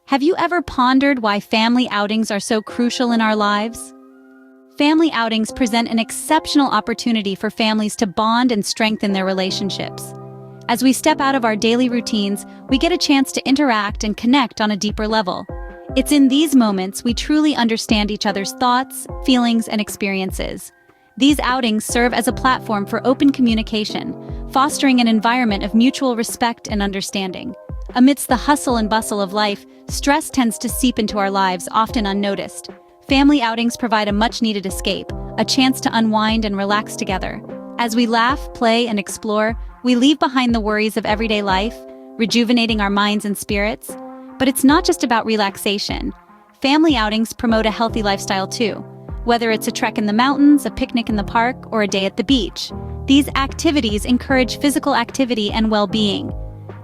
Have you ever pondered why family outings are so crucial in our lives? Family outings present an exceptional opportunity for families to bond and strengthen their relationships. As we step out of our daily routines, we get a chance to interact and connect on a deeper level. It's in these moments we truly understand each other's thoughts, feelings, and experiences. These outings serve as a platform for open communication, fostering an environment of mutual respect and understanding. Amidst the hustle and bustle of life, stress tends to seep into our lives, often unnoticed. Family outings provide a much-needed escape, a chance to unwind and relax together. As we laugh, play, and explore, we leave behind the worries of everyday life, rejuvenating our minds and spirits. But it's not just about relaxation. Family outings promote a healthy lifestyle too. Whether it's a trek in the mountains, a picnic in the park, or a day at the beach, these activities encourage physical activity and well-being.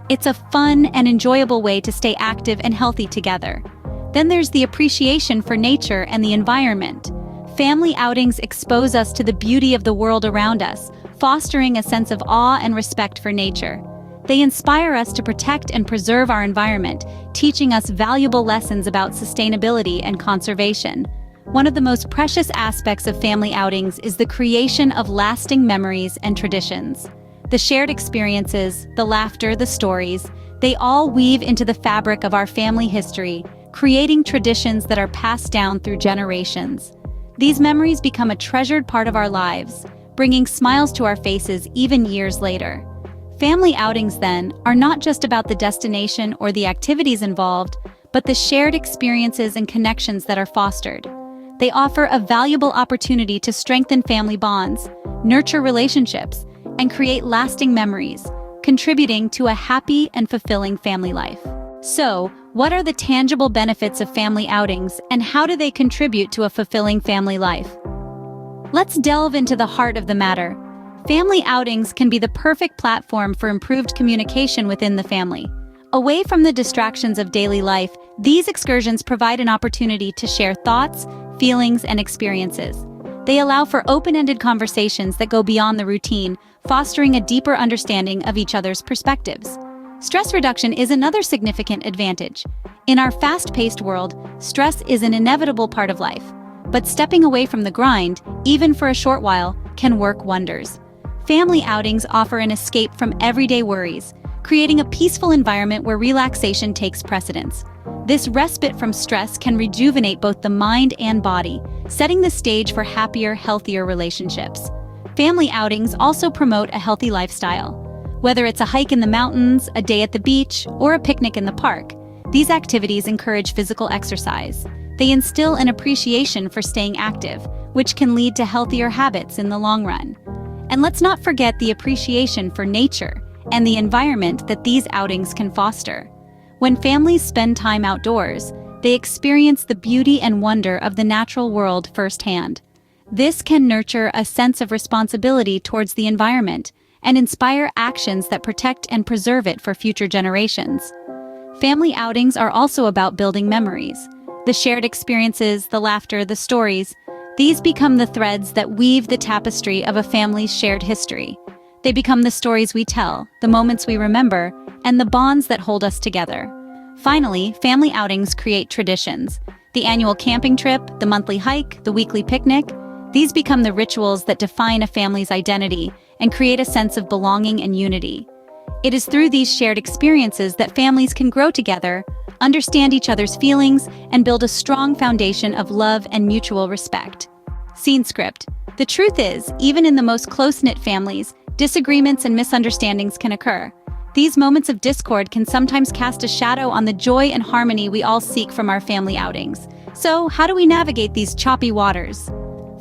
It's a fun and enjoyable way to stay active and healthy together. Then there's the appreciation for nature and the environment. Family outings expose us to the beauty of the world around us, fostering a sense of awe and respect for nature. They inspire us to protect and preserve our environment, teaching us valuable lessons about sustainability and conservation. One of the most precious aspects of family outings is the creation of lasting memories and traditions. The shared experiences, the laughter, the stories, they all weave into the fabric of our family history, creating traditions that are passed down through generations. These memories become a treasured part of our lives, bringing smiles to our faces even years later. Family outings, then, are not just about the destination or the activities involved, but the shared experiences and connections that are fostered. They offer a valuable opportunity to strengthen family bonds, nurture relationships, and create lasting memories, contributing to a happy and fulfilling family life. So, what are the tangible benefits of family outings, and how do they contribute to a fulfilling family life? Let's delve into the heart of the matter. Family outings can be the perfect platform for improved communication within the family. Away from the distractions of daily life, these excursions provide an opportunity to share thoughts, feelings, and experiences. They allow for open-ended conversations that go beyond the routine, fostering a deeper understanding of each other's perspectives. Stress reduction is another significant advantage. In our fast-paced world, stress is an inevitable part of life. But stepping away from the grind, even for a short while, can work wonders. Family outings offer an escape from everyday worries, creating a peaceful environment where relaxation takes precedence. This respite from stress can rejuvenate both the mind and body, setting the stage for happier, healthier relationships. Family outings also promote a healthy lifestyle. Whether it's a hike in the mountains, a day at the beach, or a picnic in the park, these activities encourage physical exercise. They instill an appreciation for staying active, which can lead to healthier habits in the long run. And let's not forget the appreciation for nature and the environment that these outings can foster. When families spend time outdoors, they experience the beauty and wonder of the natural world firsthand. This can nurture a sense of responsibility towards the environment and inspire actions that protect and preserve it for future generations. Family outings are also about building memories. The shared experiences, the laughter, the stories, these become the threads that weave the tapestry of a family's shared history. They become the stories we tell, the moments we remember, and the bonds that hold us together. Finally, family outings create traditions. The annual camping trip, the monthly hike, the weekly picnic, these become the rituals that define a family's identity and create a sense of belonging and unity. It is through these shared experiences that families can grow together, understand each other's feelings, and build a strong foundation of love and mutual respect. Scene script. The truth is, even in the most close-knit families, disagreements and misunderstandings can occur. These moments of discord can sometimes cast a shadow on the joy and harmony we all seek from our family outings. So, how do we navigate these choppy waters?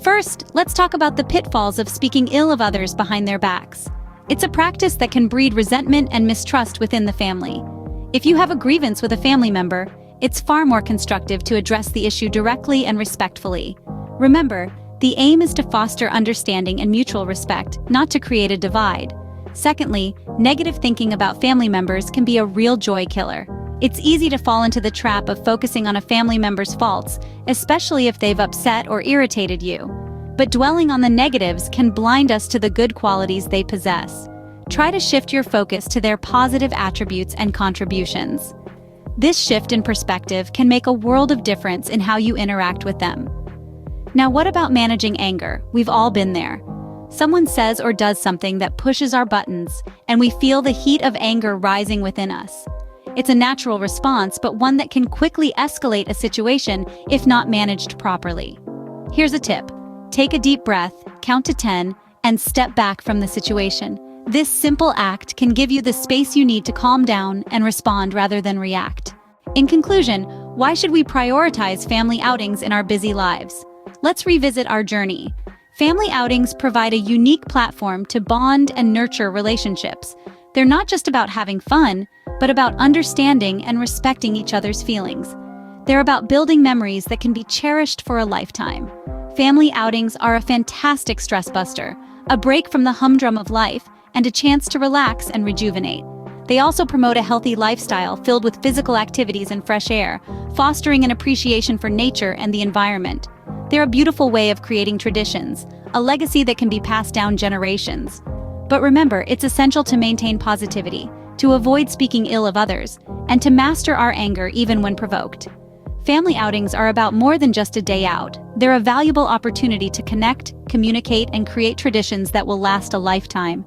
First, let's talk about the pitfalls of speaking ill of others behind their backs. It's a practice that can breed resentment and mistrust within the family. If you have a grievance with a family member, it's far more constructive to address the issue directly and respectfully. Remember, the aim is to foster understanding and mutual respect, not to create a divide. Secondly, negative thinking about family members can be a real joy killer. It's easy to fall into the trap of focusing on a family member's faults, especially if they've upset or irritated you. But dwelling on the negatives can blind us to the good qualities they possess. Try to shift your focus to their positive attributes and contributions. This shift in perspective can make a world of difference in how you interact with them. Now, what about managing anger? We've all been there. Someone says or does something that pushes our buttons, and we feel the heat of anger rising within us. It's a natural response, but one that can quickly escalate a situation if not managed properly. Here's a tip. Take a deep breath, count to 10, and step back from the situation. This simple act can give you the space you need to calm down and respond rather than react. In conclusion, why should we prioritize family outings in our busy lives? Let's revisit our journey. Family outings provide a unique platform to bond and nurture relationships. They're not just about having fun, but about understanding and respecting each other's feelings. They're about building memories that can be cherished for a lifetime. Family outings are a fantastic stress buster, a break from the humdrum of life, and a chance to relax and rejuvenate. They also promote a healthy lifestyle filled with physical activities and fresh air, fostering an appreciation for nature and the environment. They're a beautiful way of creating traditions, a legacy that can be passed down generations. But remember, it's essential to maintain positivity, to avoid speaking ill of others, and to master our anger even when provoked. Family outings are about more than just a day out. They're a valuable opportunity to connect, communicate, and create traditions that will last a lifetime.